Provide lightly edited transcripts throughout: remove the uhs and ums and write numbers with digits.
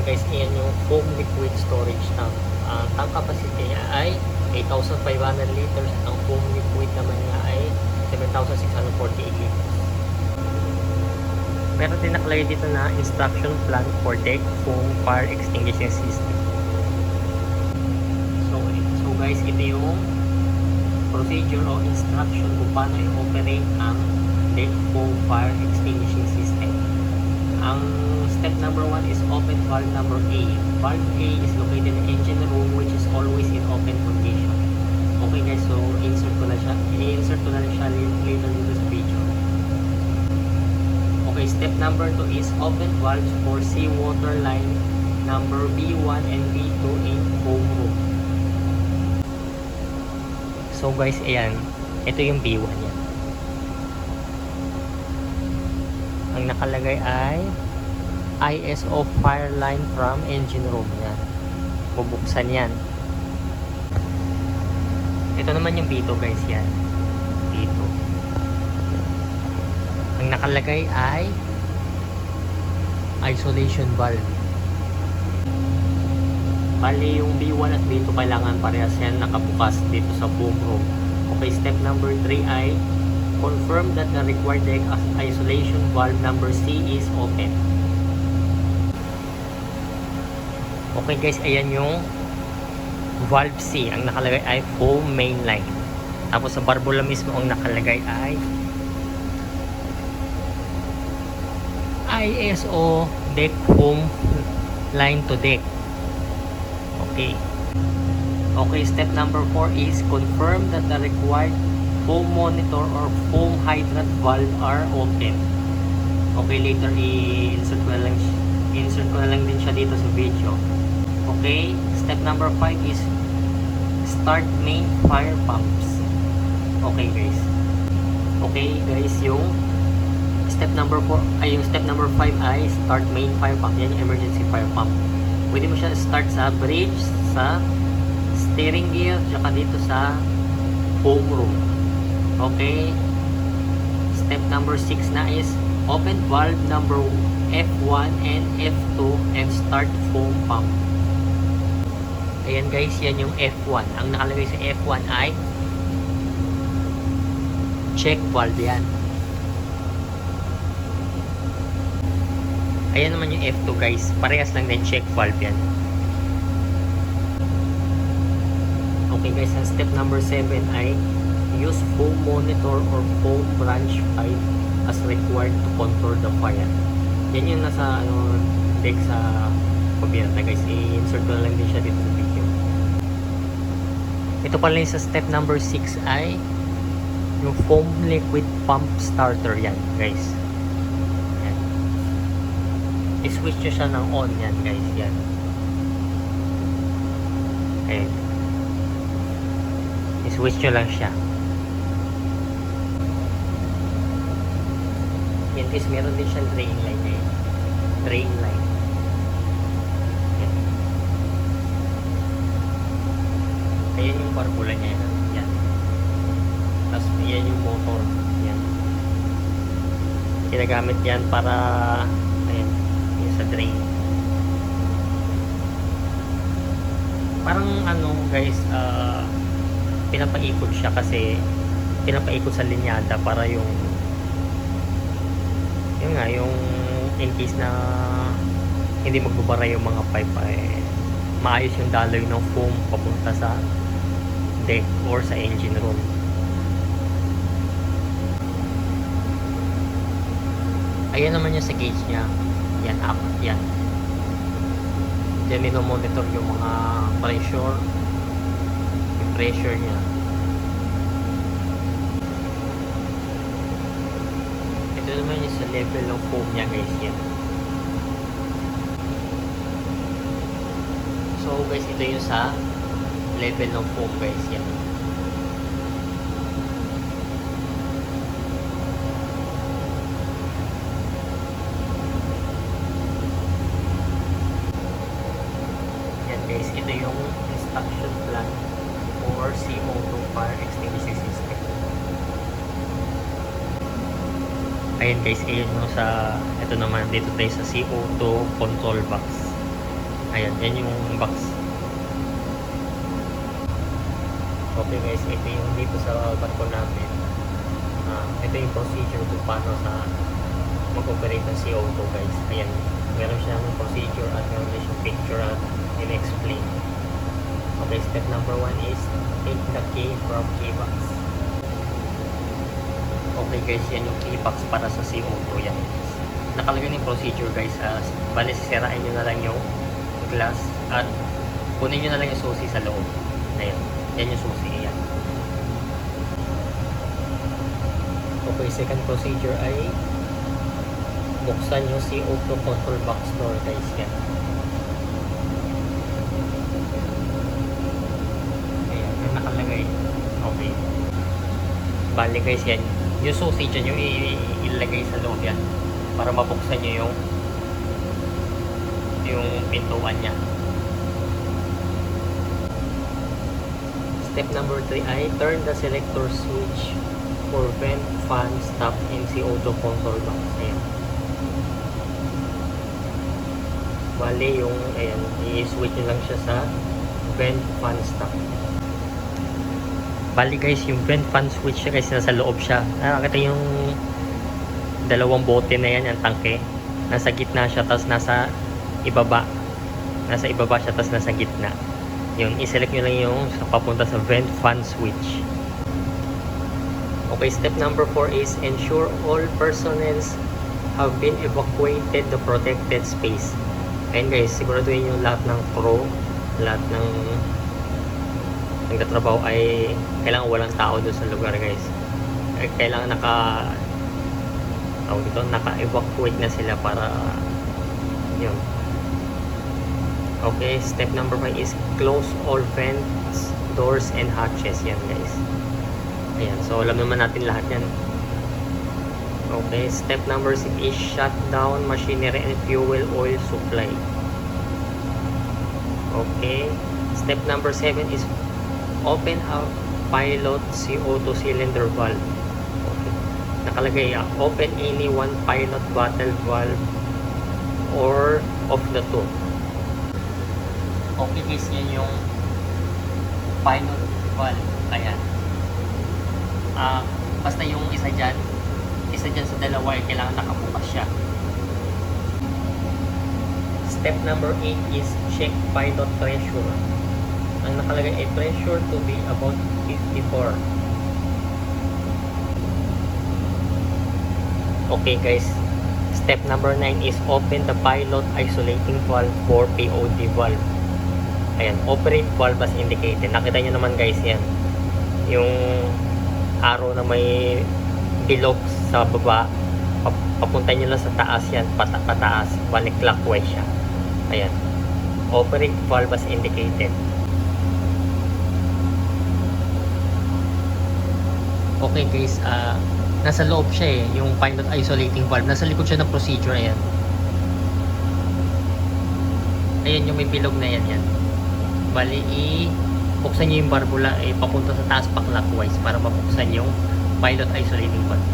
guys, ayan yung foam liquid storage tank. Ang tank capacity niya ay 8,500 liters at ang foam liquid naman niya ay 7,648 liters. Meron din nakalagay dito na instruction plan for deck foam fire extinguishing system. So guys, ito yung procedure o instruction kung paano i-operate ang deck foam fire extinguishing system. Ang step number 1 is open valve number A. Valve A is located in the engine room which is always in open condition. Okay guys, so insert ko na siya later dito sa video. Okay, step number 2 is open valves for seawater line number B1 and B2 in foam room. So guys, ayan, ito yung B1 yan. Ang nakalagay ay ISO fire line from engine room yan. Bubuksan yan. Ito naman yung B2 guys, yan. B2. Ang nakalagay ay isolation valve. Bali yung B1 at B2 kailangan parehas yan nakabukas dito sa foam room. Okay, step number 3 ay confirm that the required deck isolation valve number C is open. Okay guys, ayan yung valve C. Ang nakalagay ay foam main line. Tapos sa barbula mismo ang nakalagay ay ISO deck foam line to deck. Okay. Okay, step number 4 is confirm that the required foam monitor or foam hydrant valve are open. Okay, later i-insert ko na lang din siya dito sa video. Okay, step number 5 is start main fire pumps. Okay guys. Okay guys, yung step number 4 ay yung step number 5 ay start main fire pump. Yan yung emergency fire pump. Pwede mo siya start sa bridge, sa steering gear, tsaka dito sa foam room. Okay. Step number 6 na is open valve number F1 and F2 and start foam pump. Ayan guys, yan yung F1. Ang nakalagay sa F1 ay check valve yan. Ayan naman yung F2 guys. Parehas lang din check valve yan. Okay guys, ang step number 7 ay use foam monitor or foam branch pipe as required to control the fire. Yan yung nasa deck sa pabiyata guys. I-insert ko na lang din siya dito sa video. Ito pala yung sa step number 6 ay yung foam liquid pump starter yan guys. Yan. I-switch nyo siya ng on yan guys. Yan. Okay. I-switch nyo lang siya. Yan guys, meron din siyang drain line eh. Drain line. Yan. Ayan yung barbula niya yan. Yan. Tapos yan yung motor. Yan. Ginagamit yan para ayan, yung sa drain. Parang guys, pinapaikot siya kasi pinapaikot sa linyada para yung in case na hindi magbabara yung mga pipe ay maayos yung daloy ng foam papunta sa deck or sa engine room. Ayan naman yung sa gauge nya. Yan, up, yan. Diyan monitor yung mga pressure, yung pressure nya. Ito naman yung sa level ng foam nya guys, yan. So guys, ito yung sa level ng foam guys, yan. Yan guys, ito yung instruction plan for CO2 fire extinguishing system. Ayan guys, ayun yung sa ito naman, dito tayo sa CO2 control box. Ayan, yan yung box. Okay guys, ito yung dito sa barko namin. Ito yung procedure kung paano sa mag-operate ng CO2 guys. Ayan, meron siya ng procedure at meron din siyang picture at in-explain. Okay, step number 1 is take the key from key box. Okay guys, yan yung key box para sa CO2 yan. Nakalagay yung procedure guys. Bali, sisirain nyo na lang yung glass at kunin nyo na lang yung susi sa loob. Ayan, yan yung susi. Ayan. Okay, second procedure ay buksan yung CO2 control box door guys. Yan. Ayan, yan nakalagay. Okay. Bali guys, yan. Yung susi dyan yung ilagay sa loob yan para mabuksan nyo yung pintuan niya. Step number 3 ay turn the selector switch for vent, fan, stop, and CO2 control box. Ayan. Bali yung, ayan, i-switch nyo lang siya sa vent, fan, stop. Bali guys, yung vent, fan switch guys, nasa loob siya. Nakakita yung dalawang bote na yan, yung tangke. Nasa gitna siya, tapos nasa ibaba. Nasa ibaba siya, tapos nasa gitna. Yun, i-select nyo lang yung papunta sa vent, fan switch. Okay, step number 4 is ensure all personnel have been evacuated the protected space. Ayun guys, siguraduhin yung lahat ng crew, lahat ng nagtatrabaho ay kailangan walang tao doon sa lugar guys. Kailangan naka-evacuate na sila para yun. Okay, step number 5 is close all vents, doors, and hatches. Yan guys. Ayan, so alam naman natin lahat yan. Okay, step number 6 is shut down machinery and fuel oil supply. Okay, step number 7 is open a pilot CO2 cylinder valve. Okay, nakalagay open any one pilot bottle valve or of the two. Okay guys, yan yung pilot valve. Ayan. Basta yung isa dyan sa dalawa ay kailangan nakabukas siya. Step number 8 is check pilot pressure. Ang nakalagay ay pressure to be about 54. Okay guys, step number 9 is open the pilot isolating valve for POD valve. Ayan, operate valve as indicated. Nakita nyo naman guys yan. Yung arrow na may bilog sa baba, papunta nyo lang sa taas yan, pataas, balik clockwise siya. Ayan, operate valve as indicated. Okay guys, nasa loob siya yung pilot isolating valve. Nasa likod siya ng procedure. Ayan. Ayan yung may bilog na yan. Bali, buksan nyo yung barbula papunta sa taas pa clockwise para mabuksan yung pilot isolating valve.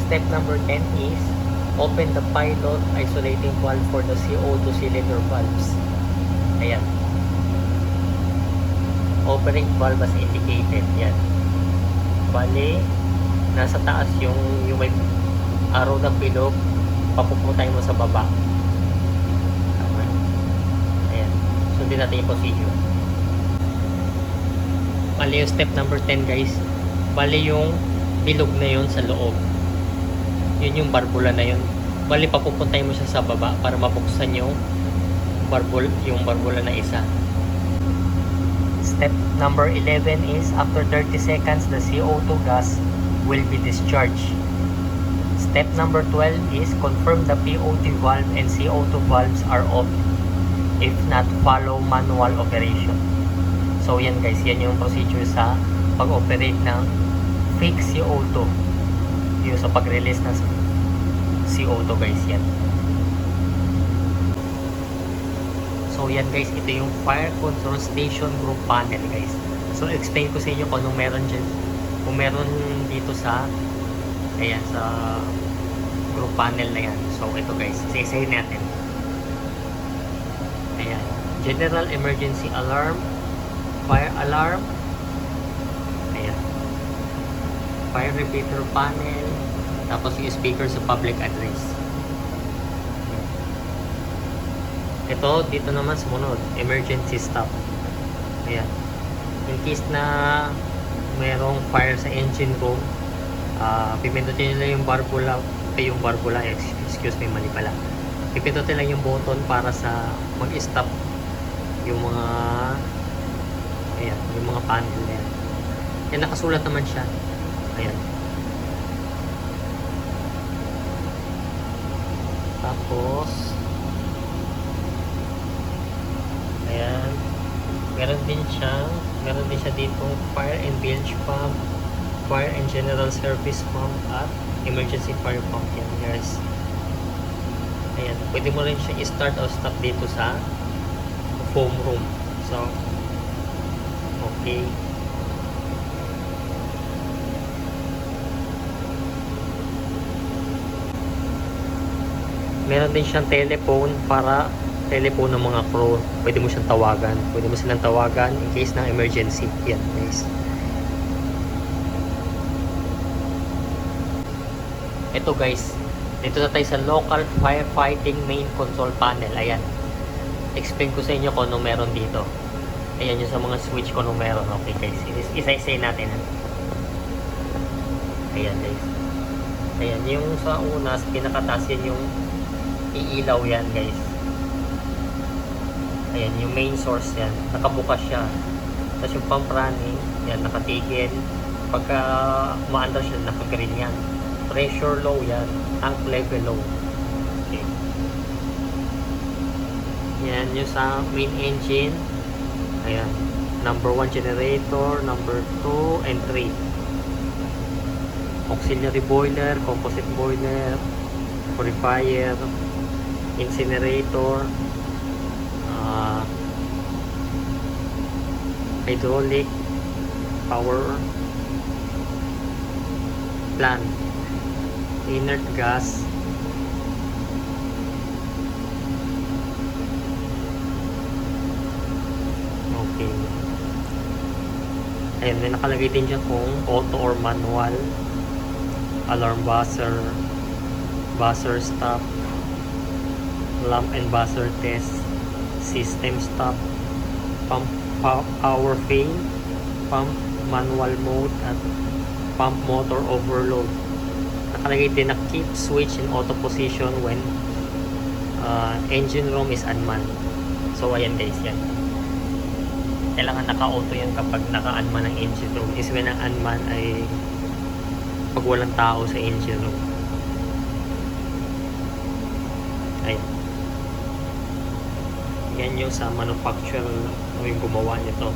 Step number 10 is open the pilot isolating valve for the CO2 cylinder valves. Ayan. Opening valve as indicated. Yan. Bali, nasa taas yung may arrow ng bilog, papupuntay mo sa baba. Ayan. Sundin natin yung procedure. Bali yung step number 10 guys. Bali yung bilog na yun sa loob. Yun yung barbula na yun. Bali papupuntay mo siya sa baba para mabuksan yung barbula na isa. Step number 11 is after 30 seconds the CO2 gas will be discharged. Step number 12 is confirm the POD valve and CO2 valves are off. If not, follow manual operation. So yan guys, yan yung procedure sa pag-operate ng fixed CO2. Yung sa pag-release ng CO2 guys, yan. So yan guys, ito yung fire control station group panel guys. So explain ko sa inyo kung anong meron dyan. Kung meron dito sa ayan, sa group panel na yan. So ito guys, isa-isahin natin. general emergency alarm, fire alarm, ayan, fire repeater panel, tapos yung speaker sa public address. Ito, dito naman sumunod, emergency stop. Ayan. In case na mayroong fire sa engine room, pipindutin nila yung barbula, excuse me, mali pala. Pipindutin lang yung button para sa mag-stop yung mga ayan, yung mga panel na yan. Yan, nakasulat naman siya. Ayan. Tapos ayan, meron din siya dito fire and bilge pump, fire and general service pump, at emergency fire pump. Yan guys. Ayan, pwede mo rin siya i-start o stop dito sa foam room. So okay, meron din siyang telephone para telephone ng mga crew. Pwede mo siyang tawagan. Pwede mo silang tawagan in case ng emergency. Yan guys. Ito guys. Dito na tayo sa local firefighting main control panel. Ayan. Explain ko sa inyo kung ano meron dito. Ayan yung sa mga switch kung ano meron. Okay guys. Isa-isay natin. Ayan guys. Ayan. Yung sa una, pinakataas yan yung iilaw yan guys. Ayan, yung main source yan, nakabukas siya. Tapos yung pump running, yan, nakatigil. Pagka umaandar siya, nakagreen yan. Pressure low yan, tank level low. Okay. Yan, yung sa main engine. Ayan, number 1 generator, number 2, and 3. Auxiliary boiler, composite boiler, purifier, incinerator, hydraulic, power plant, inert gas, okay. Ayun, may nakalagay din dyan kung auto or manual, alarm buzzer, buzzer stop, lamp and buzzer test, system stop, pump power fail, pump manual mode, at pump motor overload. Nakalagay din na keep switch in auto position when engine room is unmanned. So ayan guys, yan. Kailangan naka-auto yan kapag naka-unman ang engine room. Is when ang unman ay pag walang tao sa engine room. Ayan. Yan yung sa manufacturer yung gumawa nito.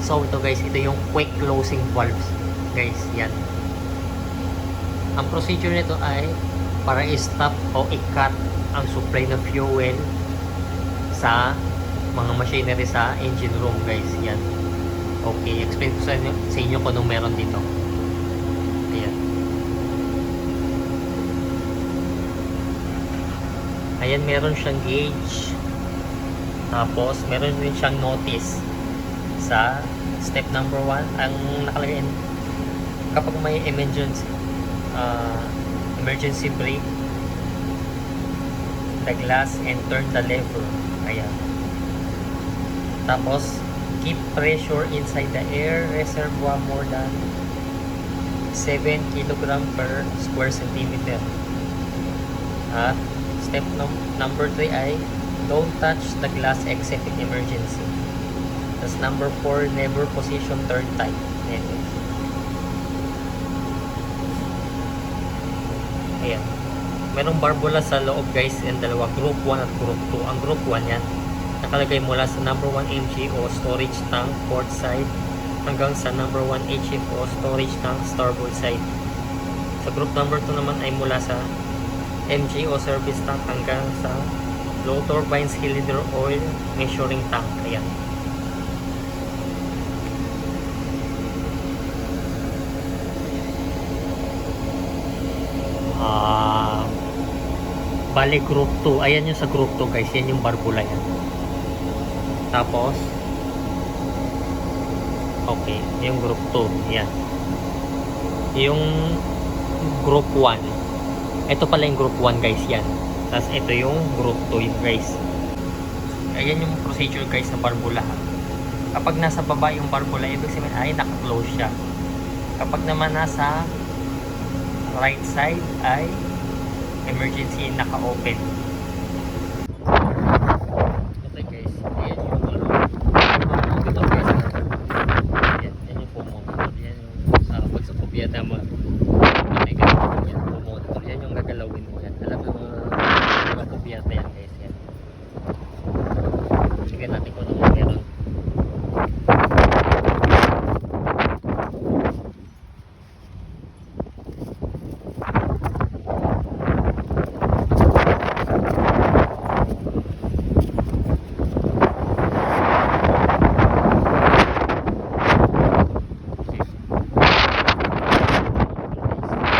So ito guys, ito yung quick closing valves guys, yan. Ang procedure nito ay para i-stop o i-cut ang supply ng fuel sa mga machinery sa engine room guys, yan. Okay, explain ko sa inyo kung anong meron dito. Ayan. Ayan, meron siyang gauge. Tapos, meron din siyang notice sa step number 1. Ang nakalagay kapag may emergency brake the glass and turn the lever. Ayan. Tapos, keep pressure inside the air reservoir more than 7 kg per square centimeter. At step number 3 ay don't touch the glass except in emergency. Tapos number 4, never position turn tight. Ayan. Merong barbula sa loob guys, and dalawa, group 1 at group 2. Ang group 1 yan, nakalagay mula sa number 1 MGO storage tank port side hanggang sa number 1 HFO storage tank starboard side. Sa group number 2 naman ay mula sa MGO service tank hanggang sa low turbine cylinder oil measuring tank. Ayan. Bali, group 2. Ayan yung sa group 2 guys. Yan yung barbula yan. Tapos, okay, yung group 2. Yan. Yung group 1. Ito pala yung group 1 guys yan. Tapos ito yung group 2 yung guys. Ayan yung procedure guys sa barbula. Kapag nasa baba yung barbula, ibig sabihin ay naka-close siya. Kapag naman nasa right side ay emergency naka-open. Okay guys, ayan yung yan yung pumonitor. Yan yung sa pagsakopyata mo. May ganito yan, pumonitor. Yan yung gagalawin mo yan. Alam mo yung kopyata yan guys. Yan. Sige natin kung